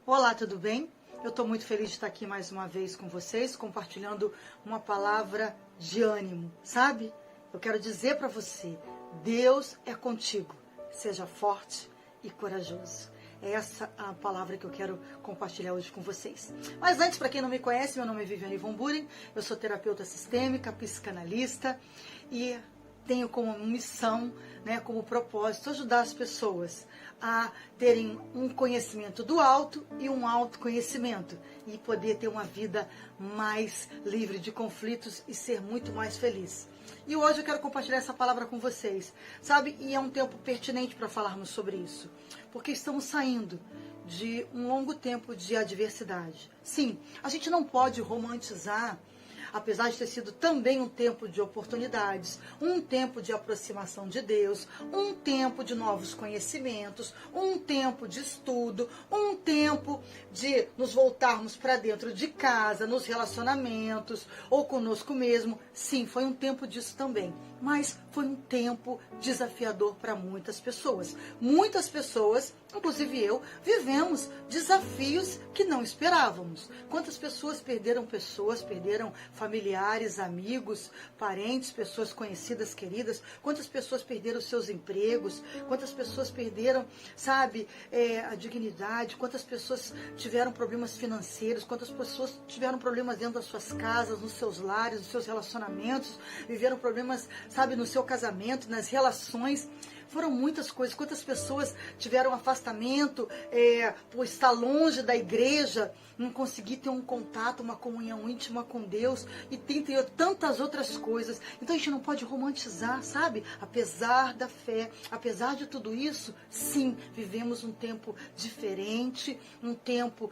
Olá, tudo bem? Eu estou muito feliz de estar aqui mais uma vez com vocês, compartilhando uma palavra de ânimo, sabe? Eu quero dizer para você, Deus é contigo, seja forte e corajoso. É essa a palavra que eu quero compartilhar hoje com vocês. Mas antes, para quem não me conhece, meu nome é Viviane Von Buren, eu sou terapeuta sistêmica, psicanalista e tenho como missão, como propósito, ajudar as pessoas a terem um conhecimento do alto e um autoconhecimento e poder ter uma vida mais livre de conflitos e ser muito mais feliz. E hoje eu quero compartilhar essa palavra com vocês, sabe? E é um tempo pertinente para falarmos sobre isso, porque estamos saindo de um longo tempo de adversidade. Sim, a gente não pode romantizar, apesar de ter sido também um tempo de oportunidades, um tempo de aproximação de Deus, um tempo de novos conhecimentos, um tempo de estudo, um tempo de nos voltarmos para dentro de casa, nos relacionamentos, ou conosco mesmo. Sim, foi um tempo disso também, mas foi um tempo desafiador para muitas pessoas. Muitas pessoas, inclusive eu, vivemos desafios que não esperávamos. Quantas pessoas perderam familiares, amigos, parentes, pessoas conhecidas, queridas? Quantas pessoas perderam seus empregos? Quantas pessoas perderam, a dignidade? Quantas pessoas tiveram problemas financeiros? Quantas pessoas tiveram problemas dentro das suas casas, nos seus lares, nos seus relacionamentos? Viveram problemas, no seu casamento, nas relações? Foram muitas coisas. Quantas pessoas tiveram afastamento por estar longe da igreja, não conseguir ter um contato, uma comunhão íntima com Deus e tantas outras coisas. Então a gente não pode romantizar, Apesar da fé, apesar de tudo isso, sim, vivemos um tempo diferente, um tempo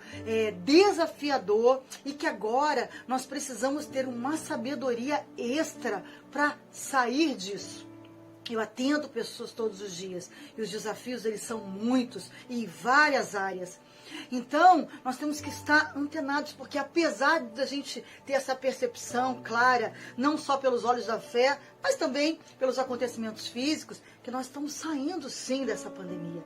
desafiador e que agora nós precisamos ter uma sabedoria extra para sair disso. Eu atendo pessoas todos os dias e os desafios eles são muitos e em várias áreas. Então, nós temos que estar antenados, porque apesar da gente ter essa percepção clara, não só pelos olhos da fé, mas também pelos acontecimentos físicos, que nós estamos saindo sim dessa pandemia.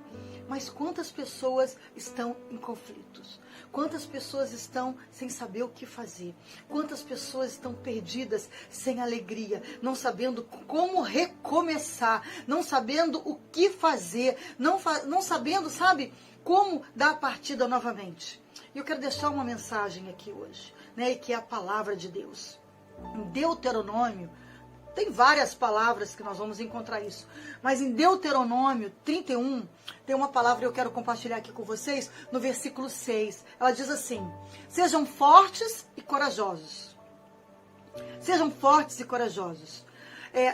Mas quantas pessoas estão em conflitos? Quantas pessoas estão sem saber o que fazer? Quantas pessoas estão perdidas, sem alegria, não sabendo como recomeçar, não sabendo o que fazer, não sabendo, como dar a partida novamente? E eu quero deixar uma mensagem aqui hoje, que é a palavra de Deus. Em Deuteronômio, tem várias palavras que nós vamos encontrar isso. Mas em Deuteronômio 31, tem uma palavra que eu quero compartilhar aqui com vocês, no versículo 6. Ela diz assim: sejam fortes e corajosos. Sejam fortes e corajosos.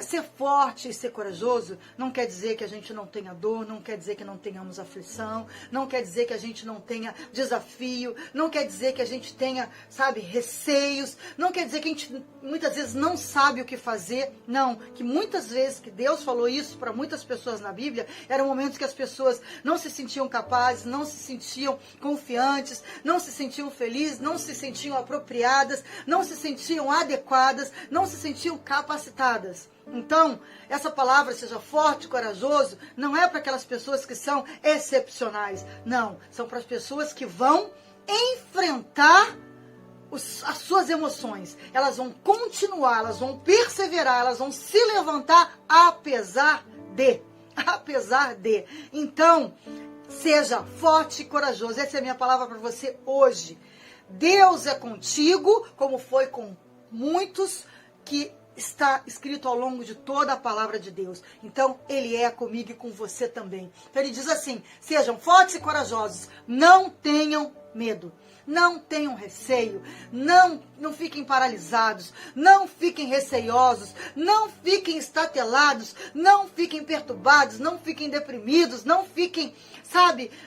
Ser forte e ser corajoso não quer dizer que a gente não tenha dor, não quer dizer que não tenhamos aflição, não quer dizer que a gente não tenha desafio, não quer dizer que a gente tenha, receios, não quer dizer que a gente muitas vezes não sabe o que fazer. Não, que muitas vezes que Deus falou isso para muitas pessoas na Bíblia, eram momentos que as pessoas não se sentiam capazes, não se sentiam confiantes, não se sentiam felizes, não se sentiam apropriadas, não se sentiam adequadas, não se sentiam capacitadas. Então, essa palavra, seja forte e corajoso, não é para aquelas pessoas que são excepcionais. Não, são para as pessoas que vão enfrentar as suas emoções. Elas vão continuar, elas vão perseverar, elas vão se levantar apesar de. Apesar de. Então, seja forte e corajoso. Essa é a minha palavra para você hoje. Deus é contigo, como foi com muitos que está escrito ao longo de toda a palavra de Deus. Então, Ele é comigo e com você também. Então, Ele diz assim: sejam fortes e corajosos, não tenham medo, não tenham receio, não fiquem paralisados, não fiquem receiosos, não fiquem estatelados, não fiquem perturbados, não fiquem deprimidos, não fiquem,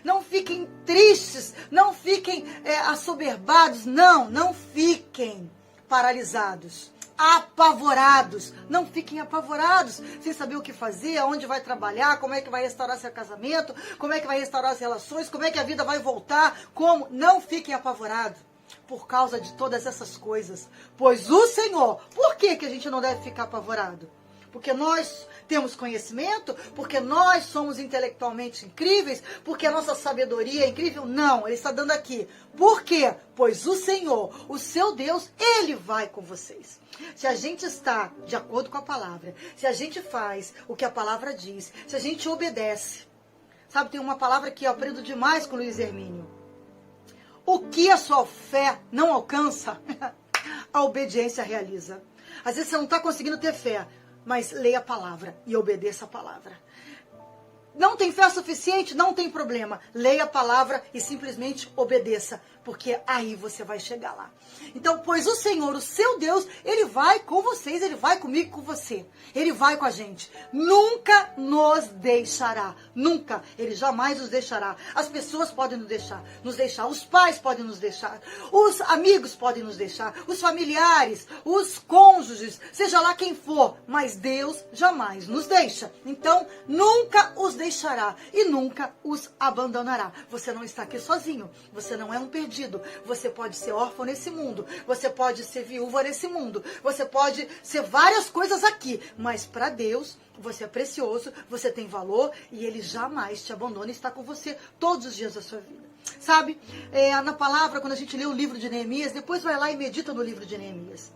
não fiquem tristes, não fiquem assoberbados, não fiquem paralisados, apavorados. Não fiquem apavorados, sem saber o que fazer, aonde vai trabalhar, como é que vai restaurar seu casamento, como é que vai restaurar as relações, como é que a vida vai voltar, como. Não fiquem apavorados por causa de todas essas coisas, pois o Senhor. Por que a gente não deve ficar apavorado? porque nós temos conhecimento, porque nós somos intelectualmente incríveis, porque a nossa sabedoria é incrível. Não, ele está dando aqui. Por quê? Pois o Senhor, o seu Deus, ele vai com vocês. Se a gente está de acordo com a palavra, se a gente faz o que a palavra diz, se a gente obedece. Sabe, tem uma palavra que eu aprendo demais com o Luiz Hermínio. O que a sua fé não alcança, a obediência realiza. Às vezes você não está conseguindo ter fé, mas leia a palavra e obedeça a palavra. Não tem fé suficiente? Não tem problema. Leia a palavra e simplesmente obedeça, porque aí você vai chegar lá. Então, pois o Senhor, o seu Deus, ele vai com vocês, ele vai comigo e com você. Ele vai com a gente. Nunca nos deixará. Nunca. Ele jamais nos deixará. As pessoas podem nos deixar. Os pais podem nos deixar. Os amigos podem nos deixar. Os familiares, os cônjuges, seja lá quem for. Mas Deus jamais nos deixa. Então, nunca os deixará e nunca os abandonará. Você não está aqui sozinho. Você não é um perdido. Você pode ser órfão nesse mundo. Você pode ser viúva nesse mundo. Você pode ser várias coisas aqui. Mas para Deus, você é precioso, você tem valor e Ele jamais te abandona e está com você todos os dias da sua vida. Sabe, na palavra, quando a gente lê o livro de Neemias, depois vai lá e medita no livro de Neemias.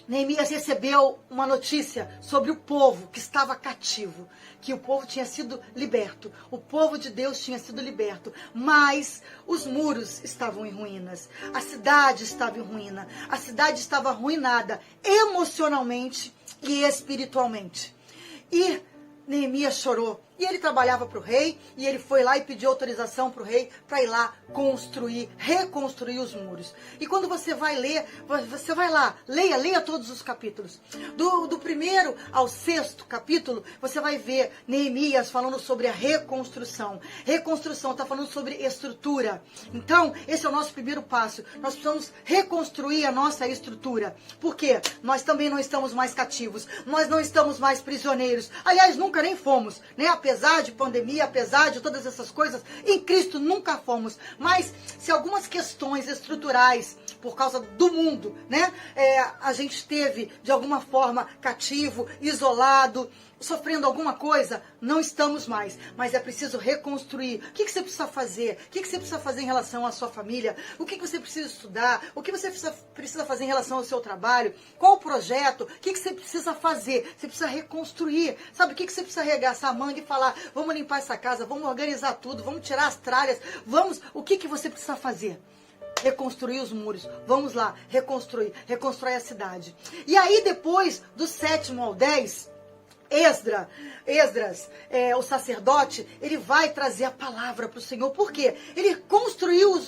Neemias recebeu uma notícia sobre o povo que estava cativo, que o povo tinha sido liberto, o povo de Deus tinha sido liberto, mas os muros estavam em ruínas, a cidade estava em ruína, a cidade estava arruinada emocionalmente e espiritualmente. E Neemias chorou. E ele trabalhava para o rei, e ele foi lá e pediu autorização para o rei para ir lá reconstruir os muros. E quando você vai ler, você vai lá, leia todos os capítulos. Do primeiro ao sexto capítulo, você vai ver Neemias falando sobre a reconstrução. Reconstrução está falando sobre estrutura. Então, esse é o nosso primeiro passo. Nós precisamos reconstruir a nossa estrutura. Por quê? Nós também não estamos mais cativos. Nós não estamos mais prisioneiros. Aliás, nunca nem fomos, né? Apesar de pandemia, apesar de todas essas coisas, em Cristo nunca fomos. Mas se algumas questões estruturais, por causa do mundo, né, a gente esteve de alguma forma cativo, isolado, sofrendo alguma coisa, não estamos mais. Mas é preciso reconstruir. O que você precisa fazer? O que você precisa fazer em relação à sua família? O que você precisa estudar? O que você precisa fazer em relação ao seu trabalho? Qual o projeto? O que você precisa fazer? Você precisa reconstruir. Sabe o que você precisa arregaçar a manga e falar, vamos limpar essa casa, vamos organizar tudo, vamos tirar as tralhas, vamos... O que você precisa fazer? Reconstruir os muros. Vamos lá, reconstruir a cidade. E aí depois, do 7º ao 10... Esdras, o sacerdote, ele vai trazer a palavra para o Senhor. Por quê? Ele construiu,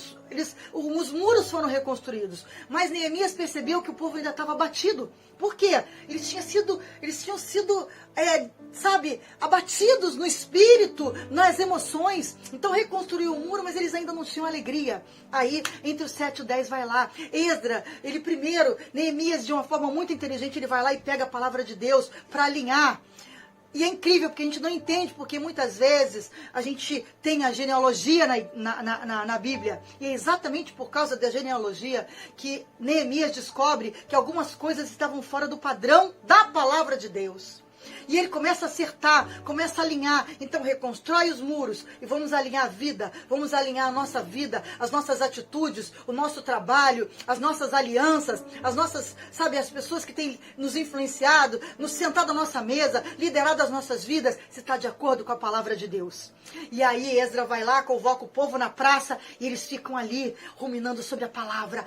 os muros foram reconstruídos. Mas Neemias percebeu que o povo ainda estava abatido. Por quê? Eles tinham sido, abatidos no espírito, nas emoções. Então reconstruiu o muro, mas eles ainda não tinham alegria. Aí, entre os 7 e o 10, vai lá. Neemias, de uma forma muito inteligente, ele vai lá e pega a palavra de Deus para alinhar. E é incrível, porque a gente não entende, porque muitas vezes a gente tem a genealogia na Bíblia. E é exatamente por causa da genealogia que Neemias descobre que algumas coisas estavam fora do padrão da palavra de Deus. E ele começa a acertar, começa a alinhar. Então reconstrói os muros e vamos alinhar a vida, vamos alinhar a nossa vida, as nossas atitudes, o nosso trabalho, as nossas alianças, as pessoas que têm nos influenciado, nos sentado à nossa mesa, liderado as nossas vidas, se está de acordo com a palavra de Deus. E aí Esdras vai lá, convoca o povo na praça e eles ficam ali ruminando sobre a palavra,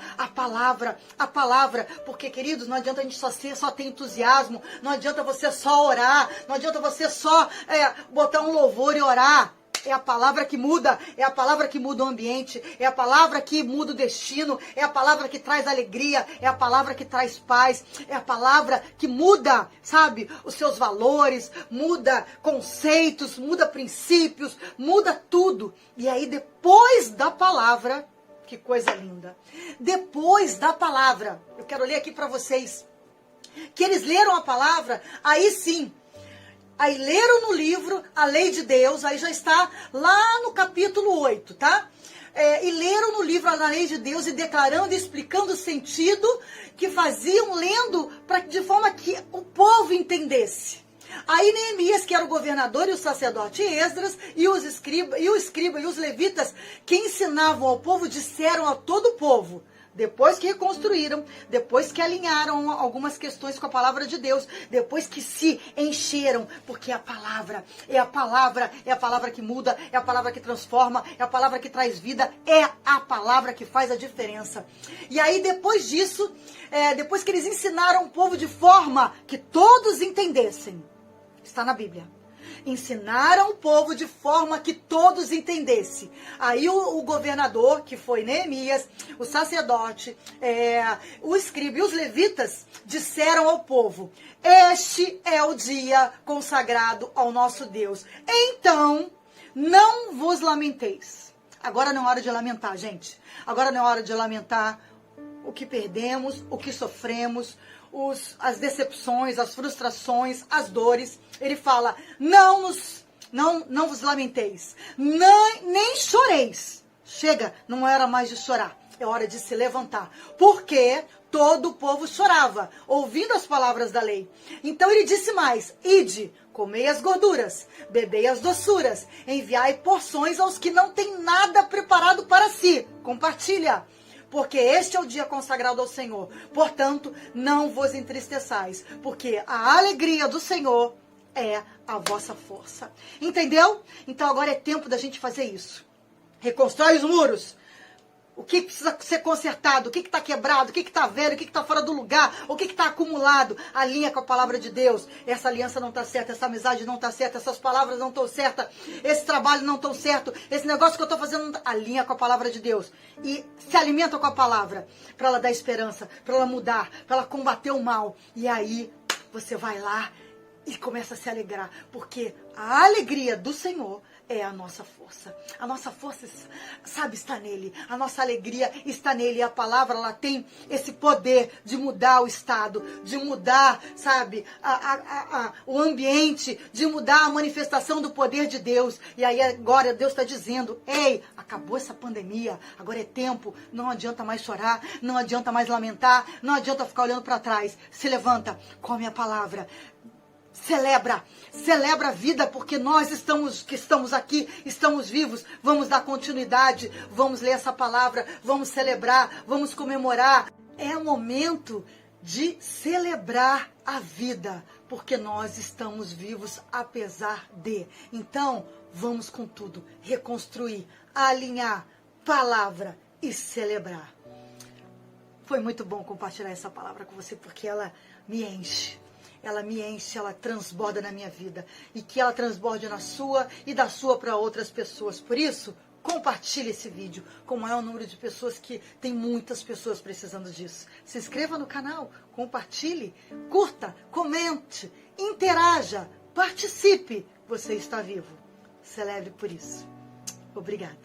porque, queridos, não adianta a gente só ter entusiasmo, não adianta você só orar, não adianta você só botar um louvor e orar. É a palavra que muda, é a palavra que muda o ambiente, é a palavra que muda o destino, é a palavra que traz alegria, é a palavra que traz paz, é a palavra que muda, os seus valores, muda conceitos, muda princípios, muda tudo. E aí depois da palavra, que coisa linda, depois da palavra, eu quero ler aqui para vocês, que eles leram a palavra, aí sim, aí leram no livro a lei de Deus, aí já está lá no capítulo 8, tá? e leram no livro a lei de Deus e declarando e explicando o sentido que faziam, lendo de forma que o povo entendesse. Aí Neemias, que era o governador, e o sacerdote Esdras, e o escriba e os levitas, que ensinavam ao povo, disseram a todo o povo, depois que reconstruíram, depois que alinharam algumas questões com a palavra de Deus, depois que se encheram, porque é a palavra que muda, é a palavra que transforma, é a palavra que traz vida, é a palavra que faz a diferença. E aí depois disso, depois que eles ensinaram o povo de forma que todos entendessem, está na Bíblia. Ensinaram o povo de forma que todos entendessem. Aí o governador, que foi Neemias, o sacerdote, o escriba e os levitas disseram ao povo: este é o dia consagrado ao nosso Deus. Então, não vos lamenteis. Agora não é hora de lamentar, gente. Agora não é hora de lamentar o que perdemos, o que sofremos, as decepções, as frustrações, as dores. Ele fala: não vos lamenteis, nem choreis. Chega, não era mais de chorar, é hora de se levantar. Porque todo o povo chorava, ouvindo as palavras da lei. Então ele disse mais: ide, comei as gorduras, bebei as doçuras, enviai porções aos que não têm nada preparado para si. Compartilha. Porque este é o dia consagrado ao Senhor. Portanto, não vos entristeçais, porque a alegria do Senhor é a vossa força. Entendeu? Então agora é tempo da gente fazer isso. Reconstrói os muros. O que precisa ser consertado, o que está quebrado, o que está velho, o que está fora do lugar, o que está acumulado. Alinha com a palavra de Deus. Essa aliança não está certa, essa amizade não está certa, essas palavras não estão certas, esse trabalho não está certo, esse negócio que eu estou fazendo não tá... Alinha com a palavra de Deus. E se alimenta com a palavra, para ela dar esperança, para ela mudar, para ela combater o mal. E aí você vai lá e começa a se alegrar, porque a alegria do Senhor é a nossa força. A nossa força, sabe, está nele. A nossa alegria está nele. E a palavra, ela tem esse poder de mudar o estado, de mudar, sabe, o ambiente, de mudar a manifestação do poder de Deus. E aí agora Deus está dizendo: ei, acabou essa pandemia, agora é tempo, não adianta mais chorar, não adianta mais lamentar, não adianta ficar olhando para trás. Se levanta, come a palavra. Celebra a vida, porque nós que estamos aqui, estamos vivos, vamos dar continuidade, vamos ler essa palavra, vamos celebrar, vamos comemorar. É o momento de celebrar a vida, porque nós estamos vivos apesar de. Então, vamos com tudo, reconstruir, alinhar, palavra e celebrar. Foi muito bom compartilhar essa palavra com você, porque ela me enche. Ela me enche, ela transborda na minha vida. E que ela transborde na sua e da sua para outras pessoas. Por isso, compartilhe esse vídeo com o maior número de pessoas, que tem muitas pessoas precisando disso. Se inscreva no canal, compartilhe, curta, comente, interaja, participe. Você está vivo. Celebre por isso. Obrigada.